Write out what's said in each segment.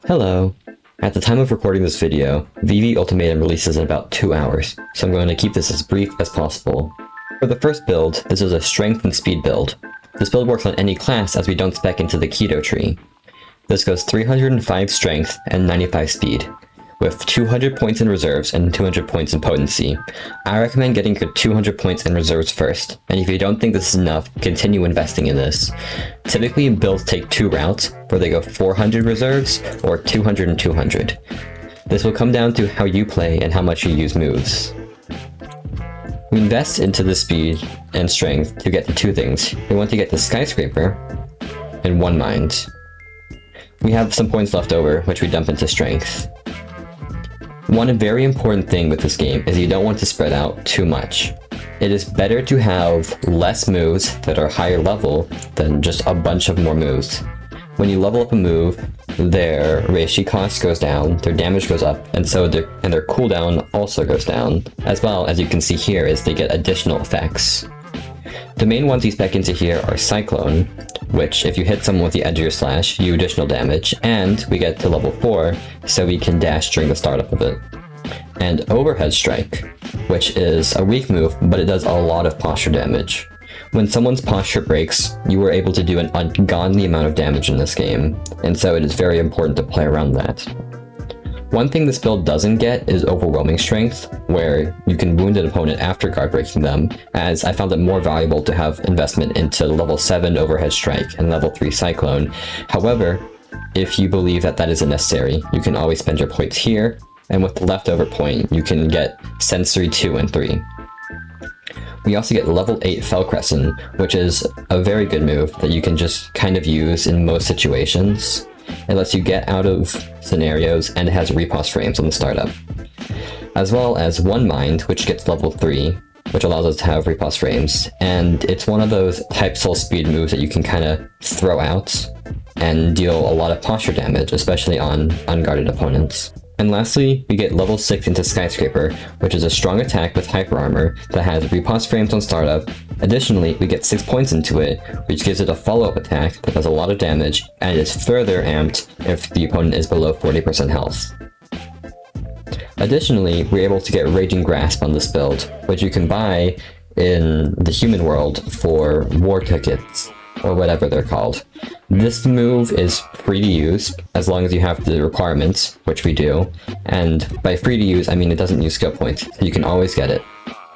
Hello. At the time of recording this video, VV Ultimatum releases in about 2 hours, so I'm going to keep this as brief as possible. For the first build, this is a strength and speed build. This build works on any class as we don't spec into the kido tree. This goes 305 strength and 95 speed, with 200 points in reserves and 200 points in potency. I recommend getting your 200 points in reserves first, and if you don't think this is enough, continue investing in this. Typically, builds take 2 routes, where they go 400 reserves or 200 and 200. This will come down to how you play and how much you use moves. We invest into the speed and strength to get to 2 things. We want to get the skyscraper and 1 mind. We have some points left over, which we dump into strength. One very important thing with this game is you don't want to spread out too much. It is better to have less moves that are higher level than just a bunch of more moves. When you level up a move, their reishi cost goes down, their damage goes up, and their cooldown also goes down, as well as you can see here is they get additional effects. The main ones you spec into here are Cyclone, which if you hit someone with the edge of your slash, you additional damage, and we get to level 4, so we can dash during the startup of it. And Overhead Strike, which is a weak move, but it does a lot of posture damage. When someone's posture breaks, you are able to do an ungodly amount of damage in this game, and so it is very important to play around that. One thing this build doesn't get is Overwhelming Strength, where you can wound an opponent after guard breaking them, as I found it more valuable to have investment into level 7 Overhead Strike and level 3 Cyclone. However, if you believe that that isn't necessary, you can always spend your points here, and with the leftover point, you can get Sensory 2 and 3. We also get level 8 Fell Crescent, which is a very good move that you can just kind of use in most situations. It lets you get out of scenarios, and it has riposte frames on the startup. As well as 1 mind, which gets level 3, which allows us to have riposte frames, and it's one of those type soul speed moves that you can kind of throw out and deal a lot of posture damage, especially on unguarded opponents. And lastly, we get level 6 into Skyscraper, which is a strong attack with hyper armor that has riposte frames on startup. Additionally, we get 6 points into it, which gives it a follow-up attack that does a lot of damage, and is further amped if the opponent is below 40% health. Additionally, we're able to get Raging Grasp on this build, which you can buy in the human world for war tickets, or whatever they're called. This move is free to use, as long as you have the requirements, which we do, and by free to use, I mean it doesn't use skill points, so you can always get it.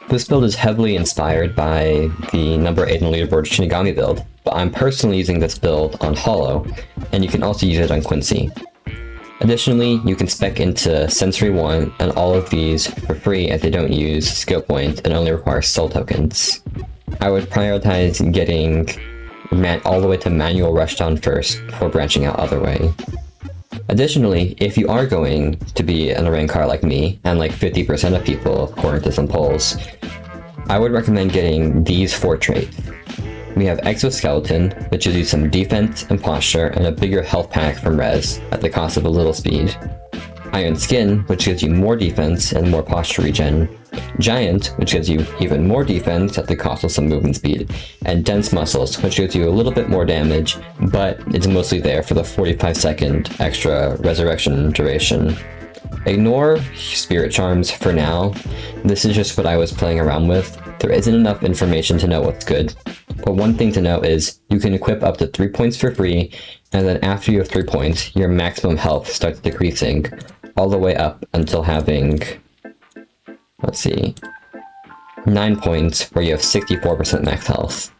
This build is heavily inspired by the number 8 on the leaderboard Shinigami build, but I'm personally using this build on Hollow, and you can also use it on Quincy. Additionally, you can spec into Sensory 1 and all of these for free as they don't use skill points and only require soul tokens. I would prioritize getting all the way to manual rushdown first before branching out other way. Additionally, if you are going to be an Arrancar like me, and like 50% of people according to some polls, I would recommend getting these 4 traits. We have Exoskeleton, which gives you some defense and posture and a bigger health pack from res at the cost of a little speed. Iron Skin, which gives you more defense and more posture regen. Giant, which gives you even more defense at the cost of some movement speed. And Dense Muscles, which gives you a little bit more damage, but it's mostly there for the 45-second extra resurrection duration. Ignore Spirit Charms for now. This is just what I was playing around with. There isn't enough information to know what's good. But one thing to know is you can equip up to 3 points for free, and then after you have 3 points, your maximum health starts decreasing all the way up until having, let's see, 9 points where you have 64% max health.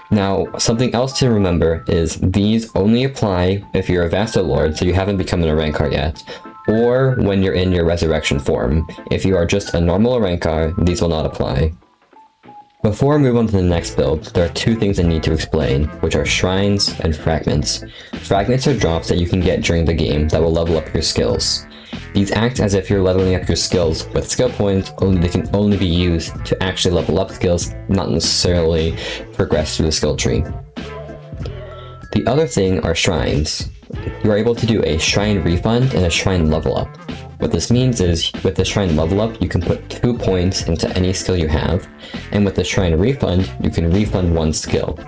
Now, something else to remember is these only apply if you're a Vassal Lord, so you haven't become an Arrancar yet, or when you're in your Resurrection form. If you are just a normal Arrancar, these will not apply. Before I move on to the next build, there are 2 things I need to explain, which are Shrines and Fragments. Fragments are drops that you can get during the game that will level up your skills. These act as if you're leveling up your skills with skill points, only they can only be used to actually level up skills, not necessarily progress through the skill tree. The other thing are Shrines. You are able to do a Shrine Refund and a Shrine Level Up. What this means is, with the Shrine Level Up, you can put 2 points into any skill you have, and with the Shrine Refund, you can refund 1 skill.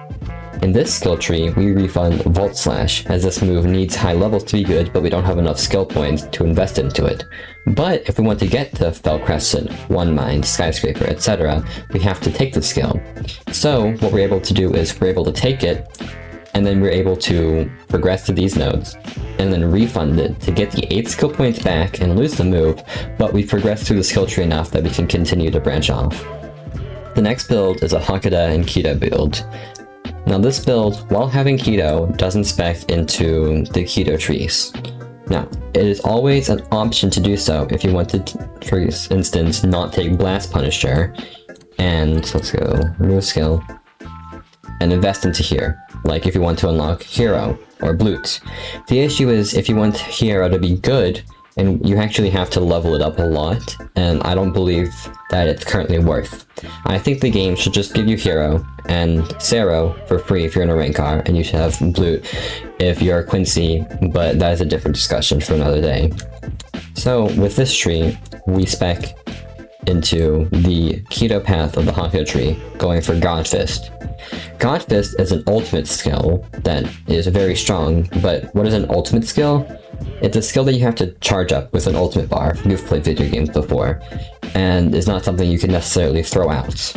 In this skill tree, we refund Vault Slash, as this move needs high levels to be good, but we don't have enough skill points to invest into it. But if we want to get to Fell Crescent, One Mind, Skyscraper, etc., we have to take the skill. So what we're able to do is we're able to take it, and then we're able to progress to these nodes, and then refund it to get the 8 skill points back and lose the move, but we've progressed through the skill tree enough that we can continue to branch off. The next build is a Hakuda and Kido build. Now this build, while having kido, doesn't spec into the kido trees. Now, it is always an option to do so if you want to, for instance, not take Blast Punisher, and let's go, remove skill, and invest into here, like if you want to unlock Hero or Blute. The issue is if you want Hero to be good, and you actually have to level it up a lot, and I don't believe that it's currently worth. I think the game should just give you Hero and Sero for free if you're in a rank R, and you should have Blute if you're Quincy, but that is a different discussion for another day. So with this tree, we spec into the kido path of the Hakuda tree, going for God Fist. God Fist is an ultimate skill that is very strong, but what is an ultimate skill? It's a skill that you have to charge up with an ultimate bar if you've played video games before, and is not something you can necessarily throw out.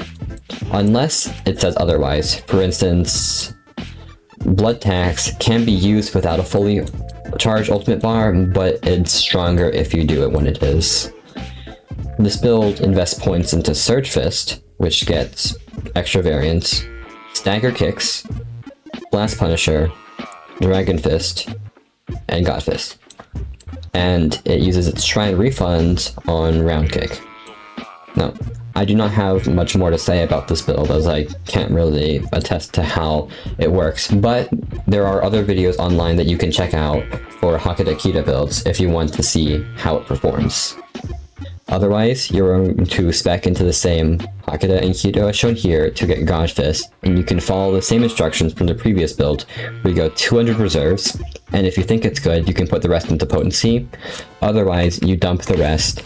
Unless it says otherwise. For instance, Blood Tax can be used without a fully charged ultimate bar, but it's stronger if you do it when it is. This build invests points into Surge Fist, which gets extra variants, Stagger Kicks, Blast Punisher, Dragon Fist, and God Fist. And it uses its Shrine Refund on Round Kick. Now, I do not have much more to say about this build, as I can't really attest to how it works, but there are other videos online that you can check out for Hakuda Kido builds if you want to see how it performs. Otherwise, you're going to spec into the same Hakuda and Kido as shown here to get God Fist, and you can follow the same instructions from the previous build, where you go 200 reserves, and if you think it's good, you can put the rest into potency. Otherwise, you dump the rest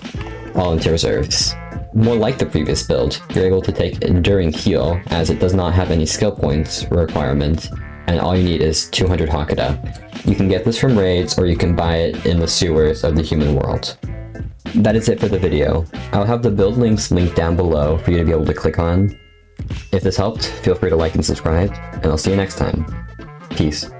all into reserves. More like the previous build, you're able to take Enduring Heal, as it does not have any skill points requirement, and all you need is 200 Hakuda. You can get this from raids, or you can buy it in the sewers of the human world. That is it for the video. I'll have the build links linked down below for you to be able to click on. If this helped, feel free to like and subscribe, and I'll see you next time. Peace.